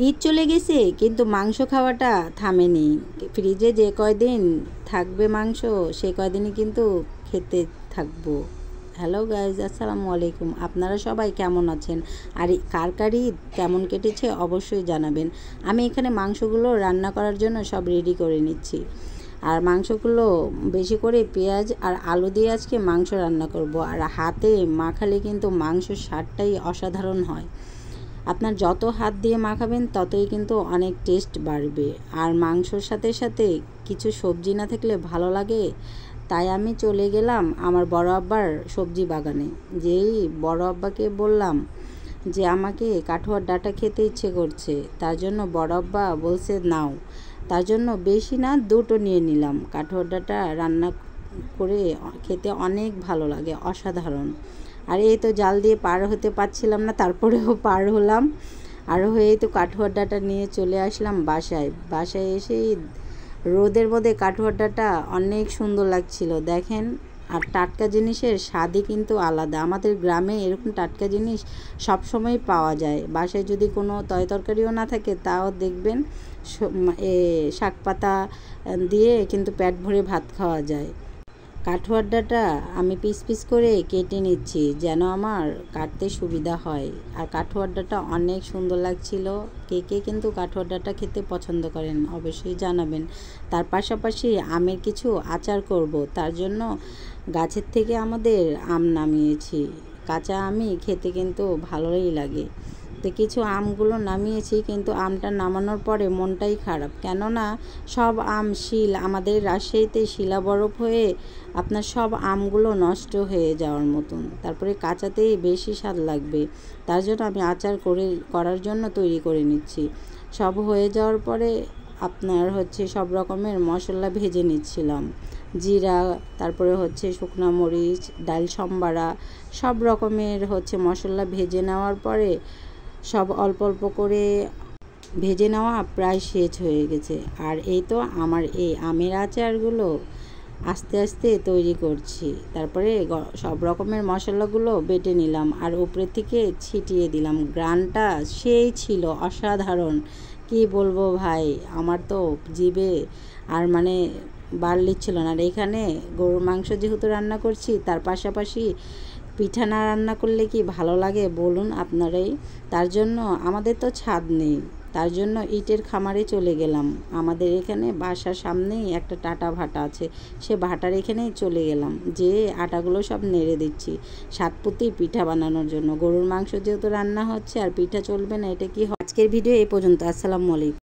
ঈদ চলে গেছে কিন্তু মাংস খাওয়াটা থামেনি। ফ্রিজে যে কয়দিন থাকবে মাংস সে কয়দিনই কিন্তু খেতে থাকবো। হ্যালো গাইজ, আসসালামু আলাইকুম। আপনারা সবাই কেমন আছেন? আর কার কার ঈদ কেমন কেটেছে অবশ্যই জানাবেন। আমি এখানে মাংসগুলো রান্না করার জন্য সব রেডি করে নিচ্ছি। আর মাংসগুলো বেশি করে পেঁয়াজ আর আলু দিয়ে আজকে মাংস রান্না করব। আর হাতে মাখালে কিন্তু মাংসের স্বাদটাই অসাধারণ হয়। আপনার যত হাত দিয়ে মাখাবেন ততই কিন্তু অনেক টেস্ট বাড়বে। আর মাংসর সাথে সাথে কিছু সবজি না থাকলে ভালো লাগে। তাই আমি চলে গেলাম আমার বড় আব্বার সবজি বাগানে। যেই বড় আব্বাকে বললাম যে আমাকে কাঠুয়ার ডাঁটা খেতে ইচ্ছে করছে, তার জন্য বড় আব্বা বলছে নাও। তার জন্য বেশি না, দুটো নিয়ে নিলাম। কাঠুয়ার ডাঁটা রান্না করে খেতে অনেক ভালো লাগে, অসাধারণ। আর এই তো জাল দিয়ে পার হতে পারছিলাম না, তারপরেও পার হলাম। আর হয়েই তো কাঠুয়ার ডাঁটা নিয়ে চলে আসলাম বাসায় এসেই রোদের মধ্যে কাঠুয়ার ডাঁটা অনেক সুন্দর লাগছিল দেখেন। আর টাটকা জিনিসের স্বাদই কিন্তু আলাদা। আমাদের গ্রামে এরকম টাটকা জিনিস সবসময় পাওয়া যায়। বাসায় যদি কোনো তরকারিও না থাকে তাও দেখবেন শাক পাতা দিয়ে কিন্তু পেট ভরে ভাত খাওয়া যায়। কাঠুয়ার ডাঁটা আমি পিস পিস করে কেটে নিচ্ছি যেন আমার কাটতে সুবিধা হয়। আর কাঠুয়ার ডাঁটা অনেক সুন্দর লাগছিল। কে কে কিন্তু কাঠুয়ার ডাঁটা খেতে পছন্দ করেন অবশ্যই জানাবেন। তার পাশাপাশি আমের কিছু আচার করব, তার জন্য গাছের থেকে আমাদের আম নামিয়েছি। কাঁচা আমই খেতে কিন্তু ভালোই লাগে। তো কিছু আমগুলো নামিয়েছি, কিন্তু আমটা নামানোর পরে মনটাই খারাপ। কেননা সব আম আমাদের রাজশাহীতে শিলা বরফ হয়ে আপনার সব আমগুলো নষ্ট হয়ে যাওয়ার মতন। তারপরে কাঁচাতেই বেশি স্বাদ লাগবে। তার জন্য আমি আচার করার জন্য তৈরি করে নিচ্ছি। সব হয়ে যাওয়ার পরে আপনার সব রকমের মশলা ভেজে নিচ্ছিলাম। জিরা, তারপরে শুকনো মরিচ, ডাল সম্বারা, সব রকমের মশলা ভেজে নেওয়ার পরে সব অল্প অল্প করে ভেজে নেওয়া প্রায় শেষ হয়ে গেছে। আর এই তো আমার এই আমের আচারগুলো আস্তে আস্তে তৈরি করছি। তারপরে সব রকমের মশলাগুলো বেটে নিলাম আর উপরে থেকে ছিটিয়ে দিলাম। গ্রানটা সেই ছিল অসাধারণ, কি বলবো ভাই, আমার তো জিভে আর বার লিচ্ছিল না। আর এখানে গরুর মাংস যেহেতু রান্না করছি, তার পাশাপাশি পিঠা না রান্না করলে কি ভালো লাগে বলুন আপনারাই। তার জন্য আমাদের তো ছাদ নেই, তার জন্য ইটের খামারে চলে গেলাম। আমাদের এখানে বাসার সামনেই একটা টাটা ভাটা আছে, সে ভাটার এখানেই চলে গেলাম। যে আটাগুলো সব নেড়ে দিচ্ছি সাতপুতি পিঠা বানানোর জন্য। গরুর মাংস যেহেতু রান্না হচ্ছে আর পিঠা চলবে না, এটা কি? আজকের ভিডিও এই পর্যন্ত। আসসালামু আলাইকুম।